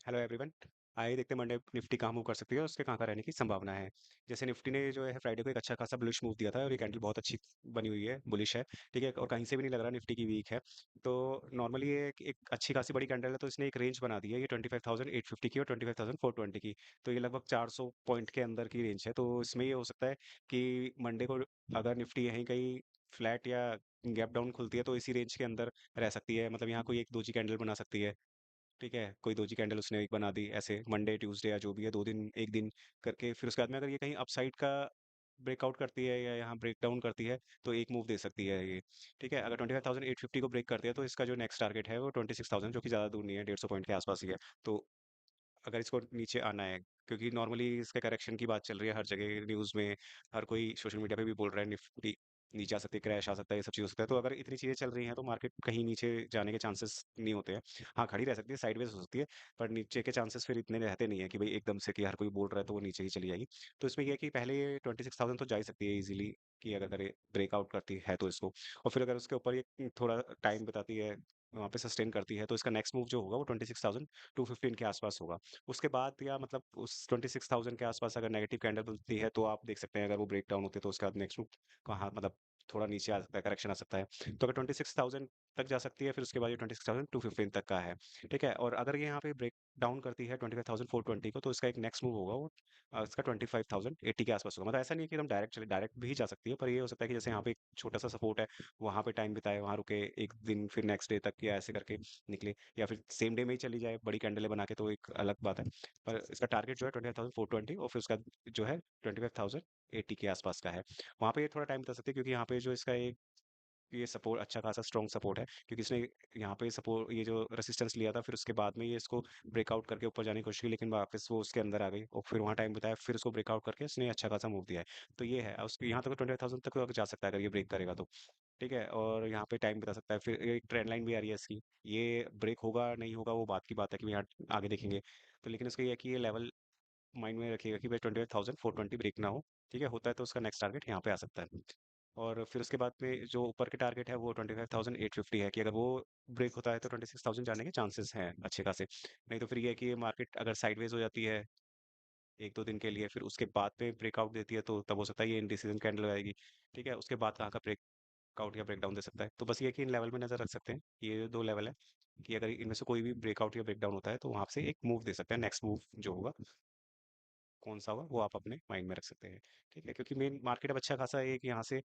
Hello everyone. आइए देखते हैं मंडे निफ्टी कहाँ मूव कर सकती है और उसके कहाँ रहने की संभावना है। जैसे निफ्टी ने जो है फ्राइडे को एक अच्छा खासा बुलिश मूव दिया था और ये कैंडल बहुत अच्छी बनी हुई है, बुलिश है। ठीक है, और कहीं से भी नहीं लग रहा निफ्टी की वीक है। तो नॉर्मली ये एक अच्छी खासी बड़ी कैंडल है, तो इसने एक रेंज बना दी है, ये 25,850 की और 25,420 की। तो ये लगभग 400 पॉइंट के अंदर की रेंज है, तो इसमें ये हो सकता है कि मंडे को अगर निफ्टी यहीं कहीं फ्लैट या गैप डाउन खुलती है तो इसी रेंज के अंदर रह सकती है। मतलब यहाँ कोई एक दोजी कैंडल बना सकती है। ठीक है, कोई दोजी कैंडल उसने एक बना दी ऐसे मंडे ट्यूसडे या जो भी है, 2 दिन एक दिन करके, फिर उसके बाद में अगर ये कहीं अपसाइड का ब्रेकआउट करती है या यहाँ ब्रेक डाउन करती है तो एक मूव दे सकती है ये। ठीक है, अगर 25,850 को ब्रेक करती है तो इसका जो नेक्स्ट टारगेट है वो 26,000, जो कि ज़्यादा दूर नहीं है, 150 पॉइंट के आसपास ही है। तो अगर इसको नीचे आना है, क्योंकि नॉर्मली इसके करेक्शन की बात चल रही है हर जगह न्यूज़ में, हर कोई सोशल मीडिया पे भी बोल रहा है निफ्टी नीचे आ सकती है, क्रैश आ सकता है, ये सब चीज़ हो सकता है। तो अगर इतनी चीज़ें चल रही हैं तो मार्केट कहीं नीचे जाने के चांसेस नहीं होते हैं। हाँ, खड़ी रह सकती है, साइडवेज हो सकती है, पर नीचे के चांसेस फिर इतने रहते नहीं है कि भाई एकदम से कि हर कोई बोल रहा है तो वो नीचे ही चली जाएगी। तो इसमें ये है कि पहले ये 26,000 तो जा ही सकती है इजीली, कि अगर करे ब्रेकआउट करती है तो इसको, और फिर अगर उसके ऊपर ये थोड़ा टाइम बताती है, वहाँ पे सस्टेन करती है, तो इसका नेक्स्ट मूव जो होगा वो 26,215 के आसपास होगा। उसके बाद या मतलब उस 26,000 के आसपास अगर नेगेटिव कैंडल बनती है तो आप देख सकते हैं, अगर वो ब्रेक डाउन होती है तो उसके बाद नेक्स्ट मूव कहाँ, मतलब थोड़ा नीचे आ सकता है, करेक्शन आ सकता है। तो अगर 26,000 तक जा सकती है, फिर उसके बाद ये 26,215 तक का है। ठीक है, और अगर ये यहाँ पे ब्रेक डाउन करती है 25,420 को, तो इसका एक नेक्स्ट मूव होगा वो इसका 25,080 के आसपास होगा। मतलब ऐसा नहीं है कि एकदम डायरेक्ट चले, डायरेक्ट भी जा सकती है, पर ये हो सकता है कि जैसे यहाँ पे एक छोटा सा सपोर्ट है, वहां पे टाइम बिताए, वहां रुके एक दिन, फिर नेक्स्ट डे तक या ऐसे करके निकले, या फिर सेम डे में ही चली जाए बड़ी कैंडलें बना के, तो एक अलग बात है। पर इसका टारगेट जो है 25,420, और फिर उसका जो है 25,080 के आसपास का है। वहाँ पे ये थोड़ा टाइम बता सकते हैं, क्योंकि यहाँ पे जो इसका एक ये सपोर्ट अच्छा खासा स्ट्रॉन्ग सपोर्ट है, क्योंकि इसने यहाँ पे सपोर्ट ये जो रेसिस्टेंस लिया था, फिर उसके बाद में ये इसको ब्रेकआउट करके ऊपर जाने की कोशिश की, लेकिन वापस वो उसके अंदर आ गई और फिर वहाँ टाइम बताया, फिर उसको ब्रेकआउट करके इसने अच्छा खासा मूव दिया है। तो ये है उसके यहाँ तक 25,000 तक तो जा सकता है अगर ये ब्रेक करेगा तो। ठीक है, और यहाँ पे टाइम बता सकता है, फिर एक ट्रेंड लाइन भी आ रही है इसकी। ये ब्रेक होगा नहीं होगा वो बात की बात है कि यहाँ आगे देखेंगे। तो लेकिन उसका ये है कि ये लेवल माइंड में रखिएगा कि भाई 25,420 ब्रेक ना हो। ठीक है, होता है तो उसका नेक्स्ट टारगेट यहाँ पे आ सकता है। और फिर उसके बाद में जो ऊपर के टारगेट है वो 25,850 है, कि अगर वो ब्रेक होता है तो 26,000 जाने के चांसेस हैं अच्छे खासे। नहीं तो फिर ये है कि मार्केट अगर साइडवेज हो जाती है एक दो दिन के लिए, फिर उसके बाद में ब्रेकआउट देती है, तो तब हो सकता है ये इंडिसीजन कैंडल आएगी। ठीक है, उसके बाद कहाँ का ब्रेकआउट या ब्रेकडाउन दे सकता है। तो बस ये है कि इन लेवल में नजर रख सकते हैं, ये दो लेवल है, कि अगर इनमें से कोई भी ब्रेकआउट या ब्रेकडाउन होता है तो वहां से एक मूव दे सकते हैं, नेक्स्ट मूव जो होगा कौन सा होगा वो आप अपने माइंड में रख सकते हैं। ठीक है, क्योंकि मेन मार्केट अब अच्छा खासा है कि यहाँ से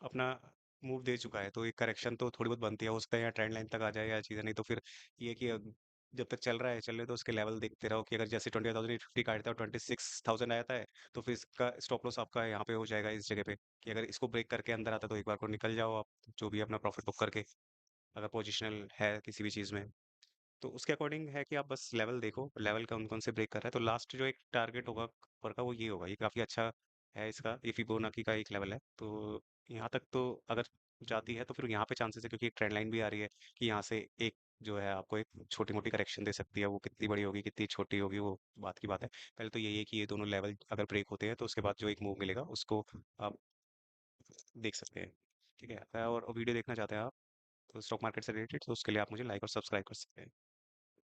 अपना मूव दे चुका है, तो एक करेक्शन तो थोड़ी बहुत बनती है, हो सकता है यहाँ ट्रेंड लाइन तक आ जाए या चीज़ें, नहीं तो फिर ये है कि जब तक चल रहा है चलने तो उसके लेवल देखते रहो, कि अगर जैसे 20,850 काटता है और 26,000 आ जाता है, तो फिर इसका स्टॉप लॉस आपका यहाँ पे हो जाएगा इस जगह पे, कि अगर इसको ब्रेक करके अंदर आता है तो एक बार को निकल जाओ आप, जो भी अपना प्रॉफिट बुक करके, अगर पोजिशनल है किसी भी चीज़ में। तो उसके अकॉर्डिंग है कि आप बस लेवल देखो, लेवल कौन-कौन से ब्रेक कर रहा है, तो लास्ट जो एक टारगेट होगा ऊपर का वो ये होगा, ये काफ़ी अच्छा है इसका, ये फिबोनाची का एक लेवल है। तो यहाँ तक तो अगर जाती है तो फिर यहाँ पे चांसेस है, क्योंकि एक ट्रेंड लाइन भी आ रही है कि यहाँ से एक जो है आपको एक छोटी-मोटी करेक्शन दे सकती है, वो कितनी बड़ी होगी, कितनी छोटी होगी, वो बात की बात है। पहले तो यही है कि ये दोनों लेवल अगर ब्रेक होते हैं तो उसके बाद जो एक मूव मिलेगा उसको आप देख सकते हैं। ठीक है? और वीडियो देखना चाहते हैं आप तो स्टॉक मार्केट से रिलेटेड, तो उसके लिए आप मुझे लाइक और सब्सक्राइब कर सकते हैं।